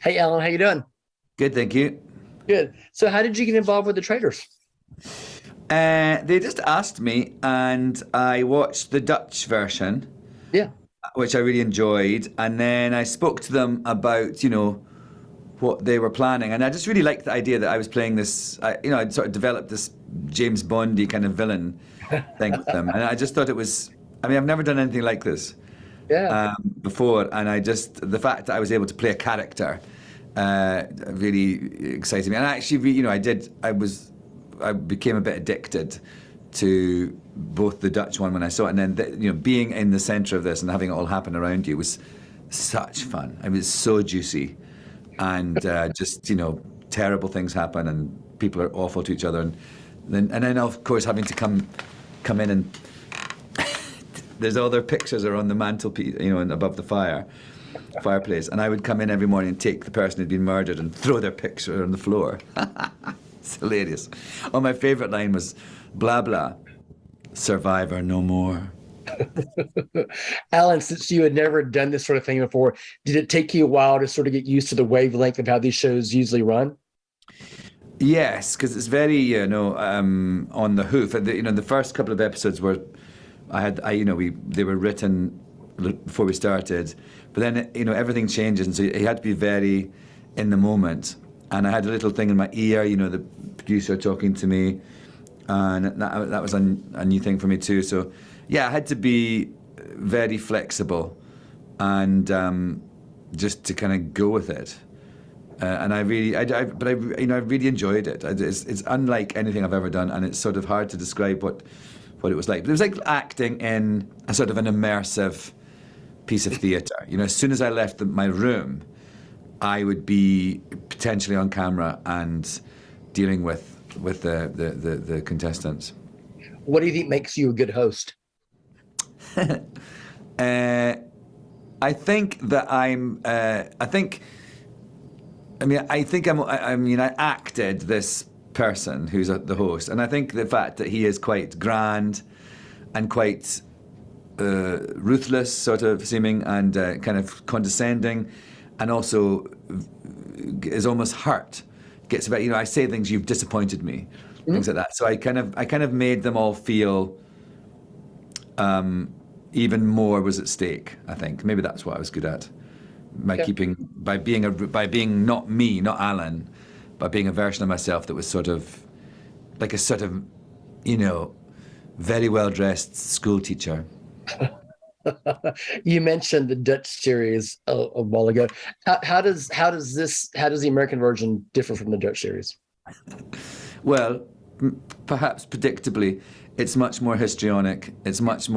Hey, Alan, how you doing? Good, thank you. Good. So, how did you get involved with the Traitors? They just asked me, and I watched the Dutch version, Yeah. which I really enjoyed. And then I spoke to them about, what they were planning, and I just really liked the idea that I was playing this. I'd sort of developed this James Bondy kind of villain thing with them, and I just thought it was. I mean, I've never done anything like this Yeah. before, and the fact that I was able to play a character really excited me. And actually, I became a bit addicted to both the Dutch one when I saw it, and then being in the centre of this and having it all happen around you was such fun. It was so juicy, and just terrible things happen, and people are awful to each other, and then of course having to come in and there's all their pictures are on the mantelpiece, and above the fireplace, and I would come in every morning and take the person who'd been murdered and throw their picture on the floor. It's hilarious. Oh, my favourite line was, blah, blah, survivor no more. Alan, since you had never done this sort of thing before, did it take you a while to sort of get used to the wavelength of how these shows usually run? Yes, because it's very, on the hoof. And the first couple of episodes were, they were written before we started, but then, everything changes, and so you had to be very in the moment. And I had a little thing in my ear, the producer talking to me, and that was a new thing for me too. So, yeah, I had to be very flexible and just to kind of go with it. And I really, I really enjoyed it. It's unlike anything I've ever done, and it's sort of hard to describe what it was like. But it was like acting in a sort of an immersive piece of theatre. As soon as I left my room, I would be potentially on camera and dealing with the contestants. What do you think makes you a good host? uh, I think that I'm. I think. I mean, I think I acted this person who's the host, and I think the fact that he is quite grand and quite ruthless, sort of seeming, and kind of condescending, and also is almost hurt. Gets about, I say things, you've disappointed me, things like that. So I kind of made them all feel even more was at stake. I think maybe that's what I was good at. Okay. By being not me, not Alan, but being a version of myself that was sort of like a sort of, very well dressed school teacher. You mentioned the Dutch series a while ago. How does the American version differ from the Dutch series? Well, perhaps predictably, it's much more histrionic. It's much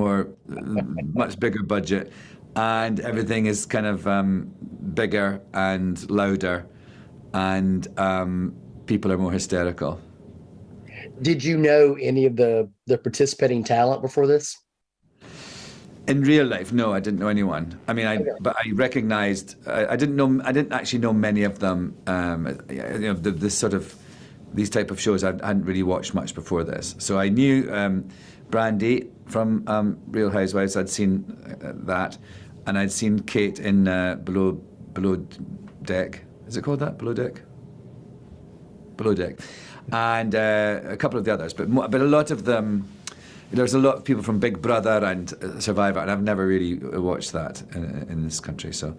bigger budget, and everything is kind of bigger and louder, and people are more hysterical. Did you know any of the participating talent before this? In real life, no, I didn't know anyone. I mean, Okay. but I recognised. I didn't know. I didn't actually know many of them. This sort of these type of shows I hadn't really watched much before this. So I knew Brandy from Real Housewives. I'd seen that, and I'd seen Kate in Below Deck. Is it called that? Below Deck. Below Deck, and a couple of the others, but a lot of them. There's a lot of people from Big Brother and Survivor, and I've never really watched that in this country. So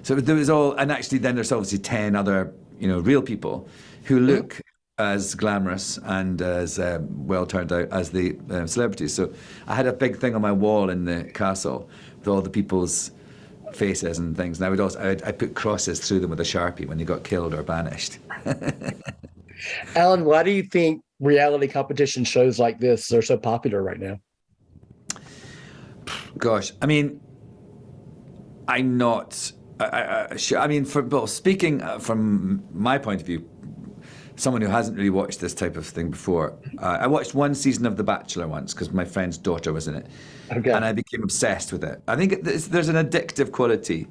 there was all, and actually then there's obviously 10 other, real people who look as glamorous and as well turned out as the celebrities. So I had a big thing on my wall in the castle with all the people's faces and things, and I put crosses through them with a Sharpie when they got killed or banished. Alan, why do you think reality competition shows like this are so popular right now? Gosh, I mean, I'm not. Sure. I mean, speaking from my point of view, someone who hasn't really watched this type of thing before, I watched one season of The Bachelor once because my friend's daughter was in it, Okay. and I became obsessed with it. I think there's an addictive quality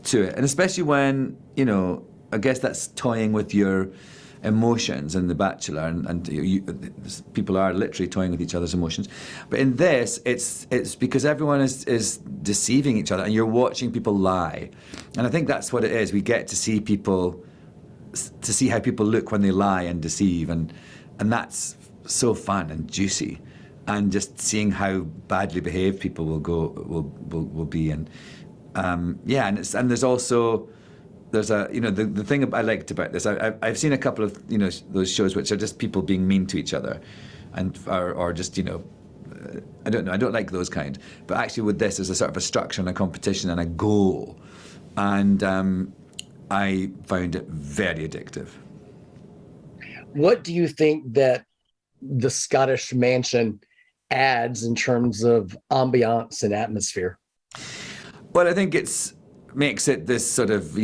to it, and especially when I guess that's toying with your emotions in The Bachelor, and people are literally toying with each other's emotions. But in this, it's because everyone is deceiving each other, and you're watching people lie. And I think that's what it is. We get to see people, to see how people look when they lie and deceive, and that's so fun and juicy. And just seeing how badly behaved people will be, and and there's also the thing I liked about this. I've seen a couple of those shows which are just people being mean to each other, and or just I don't know, I don't like those kind. But actually with this, there's a sort of a structure and a competition and a goal, and I found it very addictive. What do you think that the Scottish mansion adds in terms of ambiance and atmosphere? Well, I think makes it this sort of,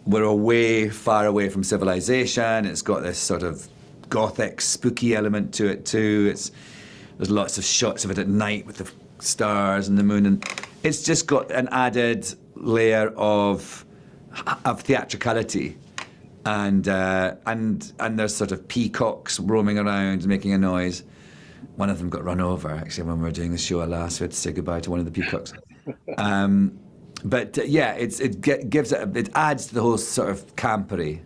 we're far away from civilization. It's got this sort of gothic, spooky element to it too. There's lots of shots of it at night with the stars and the moon, and it's just got an added layer of theatricality. And there's sort of peacocks roaming around making a noise. One of them got run over, actually, when we were doing the show last. We had to say goodbye to one of the peacocks. It adds to the whole sort of campery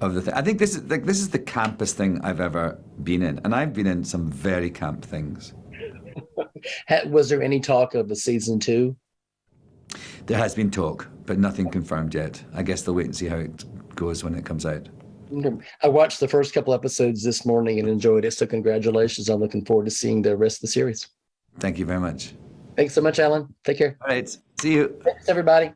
of the thing. I think this is the campest thing I've ever been in, and I've been in some very camp things. Was there any talk of a season 2? There has been talk, but nothing confirmed yet. I guess they'll wait and see how it goes when it comes out. I watched the first couple episodes this morning and enjoyed it. So congratulations. I'm looking forward to seeing the rest of the series. Thank you very much. Thanks so much, Alan. Take care. All right. See you. Thanks, everybody.